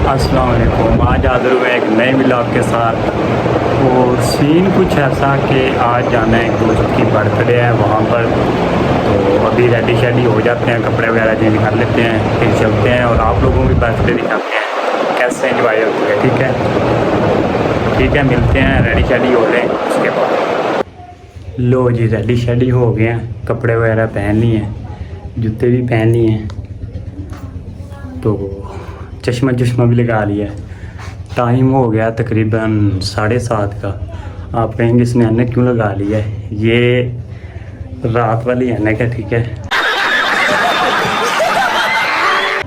अस्सलाम वालेकुम। आज हाज़िर हुए एक नए व्लॉग के साथ और सीन कुछ ऐसा कि आज जाना है, एक दोस्त की बर्थडे है वहाँ पर। तो अभी रेडी शेडी हो जाते हैं, कपड़े वगैरह चेंज कर लेते हैं, फिर चलते हैं और आप लोगों की बर्थडे दिखाते हैं कैसे एंजॉय होती है। ठीक है, मिलते हैं, रेडी शेडी हो लें उसके बाद। लो जी, रेडी शेडी हो गए हैं, कपड़े वगैरह पहन लिए हैं, जूते भी पहन लिए हैं, तो चश्मा भी लगा लिया है। टाइम हो गया तकरीबन 7:30 का। आप कहेंगे इसने ऐनक क्यों लगा लिया है? ये रात वाली ऐनक है, ठीक है।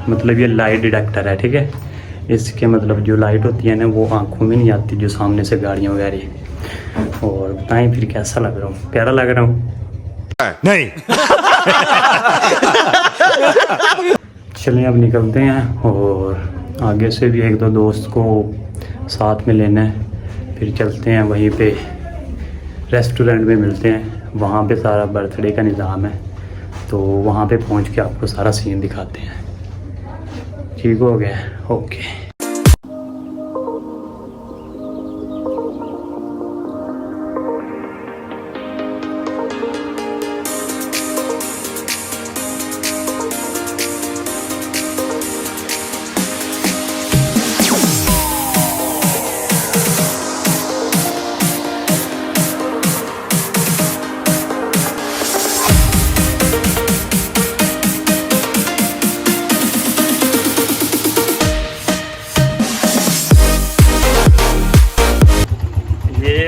मतलब ये लाइट डिटेक्टर है, ठीक है। इसके मतलब जो लाइट होती है ना वो आंखों में नहीं आती, जो सामने से गाड़ियाँ वगैरह। और बताएं फिर कैसा लग रहा हूँ? प्यारा लग रहा हूँ? नहीं। चलिए अब निकलते हैं और आगे से भी एक दो दोस्त को साथ में लेना है, फिर चलते हैं वहीं पे रेस्टोरेंट में मिलते हैं। वहाँ पे सारा बर्थडे का निज़ाम है, तो वहाँ पे पहुँच के आपको सारा सीन दिखाते हैं। ठीक हो गया? ओके।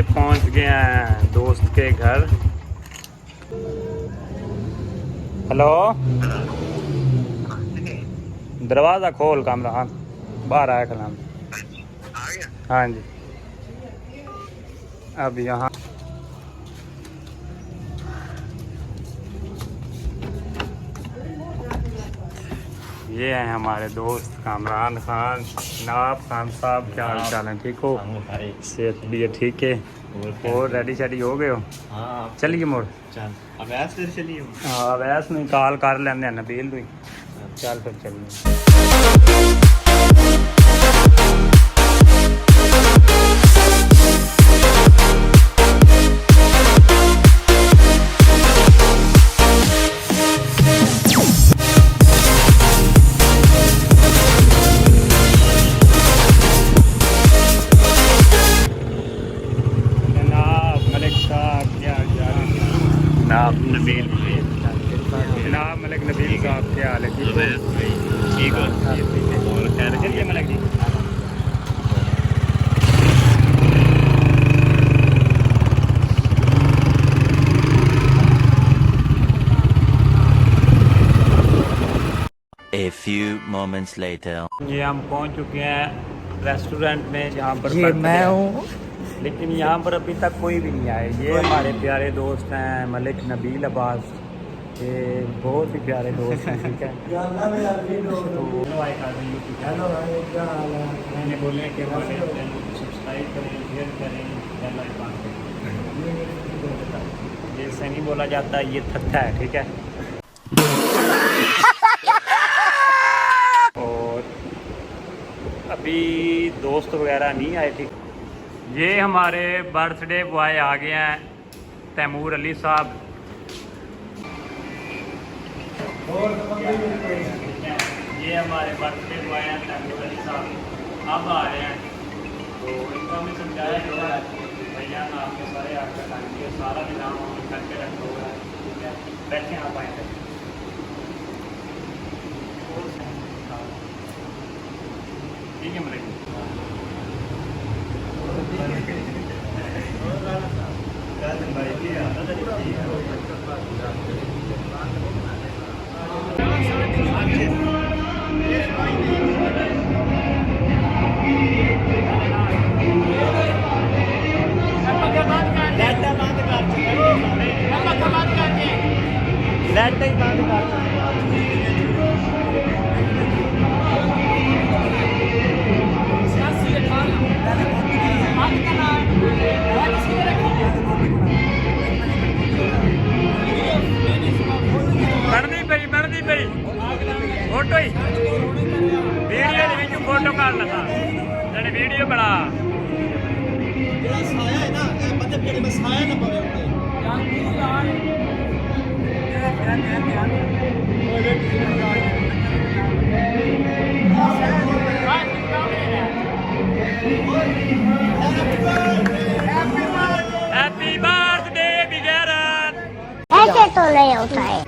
पहुंच गए हैं दोस्त के घर। हेलो, दरवाज़ा खोल कामरान, बाहर आया कलाम। हाँ जी, अब यहाँ ये हैं हमारे दोस्त कामरान खान, नाब खान साहब। क्या हाल चाल है? ठीक हो? सेहत भी है? ठीक है। और रेडी शेडी हो गए हो? हाँ, चलिए मोड़ अब ऐसे चलिए। हाँ, वैसे नहीं कॉल कर लेंगे नबील भी। चल फिर चलिए। जनाब नबील, जनाब मलिक नबील साहब, क्या हाल है? ठीक हो? और खैर चलिए Malik ji. A few moments later. ये हम पहुंच चुके हैं रेस्टोरेंट में, जहाँ पर ये मैं हूँ, लेकिन यहाँ पर अभी तक कोई भी नहीं आए। ये हमारे प्यारे दोस्त हैं मलिक नबील अब्बास, ये बहुत ही प्यारे दोस्त हैं, ठीक है। मैंने बोले कि हमारे सब्सक्राइब करें, शेयर करें, बेल आइकन करें। ये ऐसे नहीं बोला जाता, ये थत्था है, ठीक है। और अभी दोस्त वगैरह नहीं आए, ठीक। ये हमारे बर्थडे बॉय आ गए हैं, तैमूर अली साहब। ये हमारे बर्थडे बॉय हैं तैमूर अली साहब, अब आ रहे हैं। तो इनको हमें समझाया गया है भैया आपके सारे आकर टाइम सारा निज़ाम करके रखा हुआ है, ठीक है। बैठे आप आएंगे, ठीक है मलिक। फोटो ही वीडियो फोटो काढ़ना तेरी वीडियो बना साया है ना बंदे पेड़ में साया ना पड़े होते हैप्पी बर्थडे बिगेरन ऐसे तो नहीं होता है।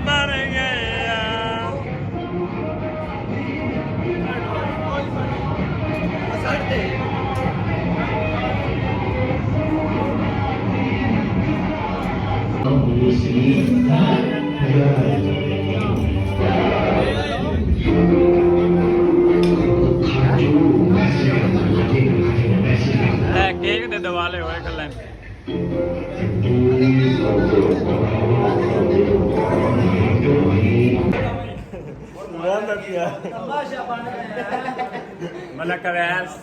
मर गया केक दे दिवाले होए कल मतलब कवैस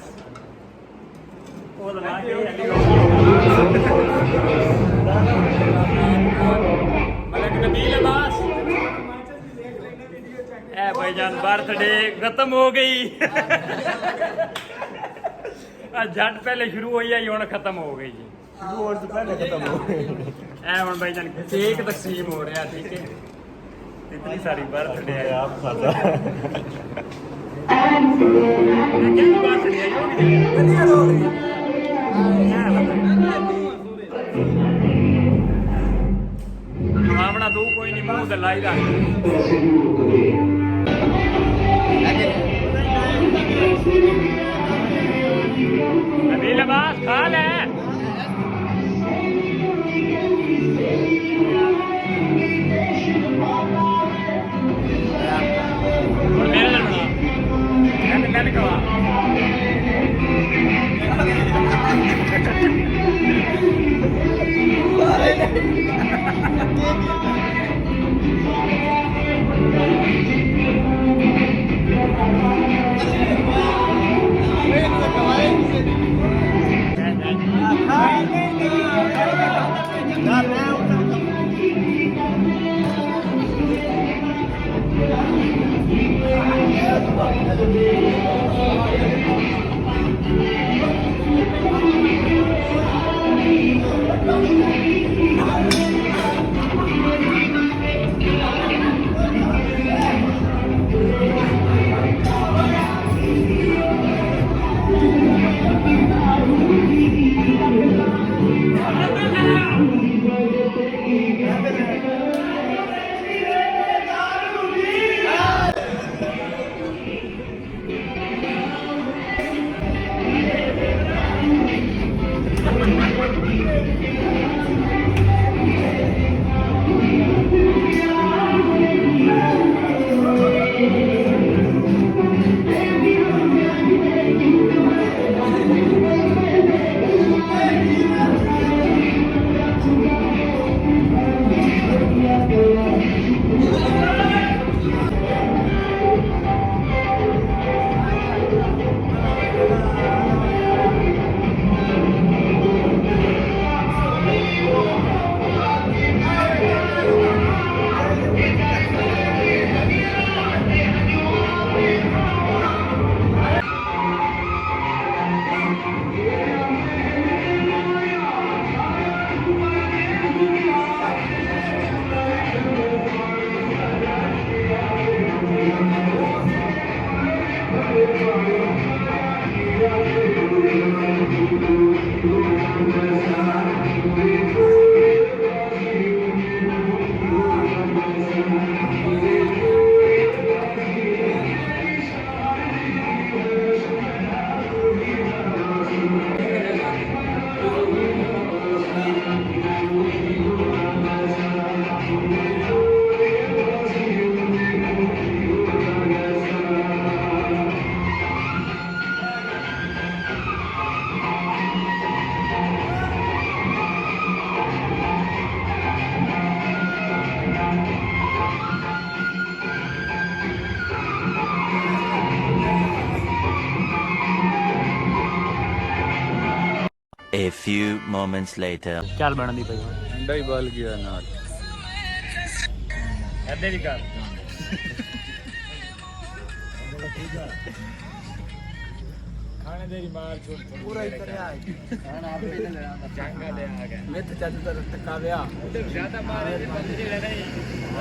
भाईजान बर्थडे खत्म हो गई झट पहले शुरू हुई है हुन खत्म हो गई जी शुरू और से पहले खत्म हो गए ए हुन भाईजान केक तकसीम हो रहा ठीक है इतनी सारी बर्थडे है आप खाता ਆਪਣਾ ਤੂੰ ਕੋਈ ਨਹੀਂ ਮੂੰਹ ਤੇ ਲਾਈ ਰੱਖ ਅਬੀ ਲਬਾਸ ਖਾ ਲੈ ਹੁਣ ਮੇਰੇ ਨਾਲ ਬਣਾ ਮੈਂ ਕਹਾ A few moments later. ਚੱਲ ਬਣਦੀ ਪਈ अंडा ही बाल गया ना ਐਦੇ ਵੀ ਕਰ खाने तेरी मार छोड़ पूरा ही करया है खाना आप पे ले आंदा चांगा ले आ गया मैं तो चाचा तो टका गया तो ज्यादा मारे थे बंदे ले नहीं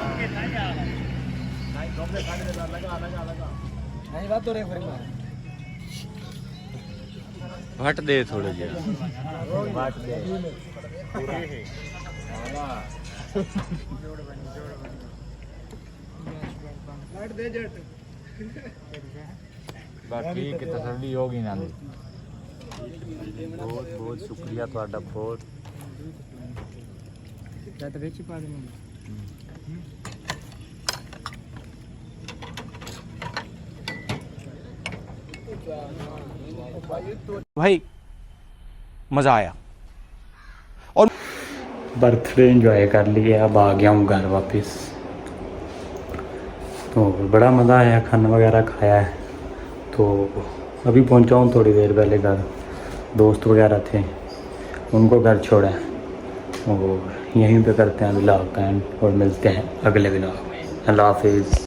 ओके नहीं आ नहीं कपड़े खाने में लगा नहीं बात तो रे फिर मैं भट दे थोड़े जिहा बात दे पूरे है लाइट दे जट बाकी की तसल्ली होगी ना बहुत बहुत शुक्रिया ਤੁਹਾਡਾ बहुत चाचा रेची पा दे भाई मज़ा आया। बर्थडे एंजॉय कर लिया अब आ गया हूँ घर वापस तो बड़ा मज़ा आया खाना वगैरह खाया है तो अभी पहुँचा हूँ थोड़ी देर पहले घर दोस्त वगैरह थे उनको घर छोड़ा है और यहीं पे करते हैं व्लॉग का एंड और मिलते हैं अगले व्लॉग में। अल्लाह हाफिज़।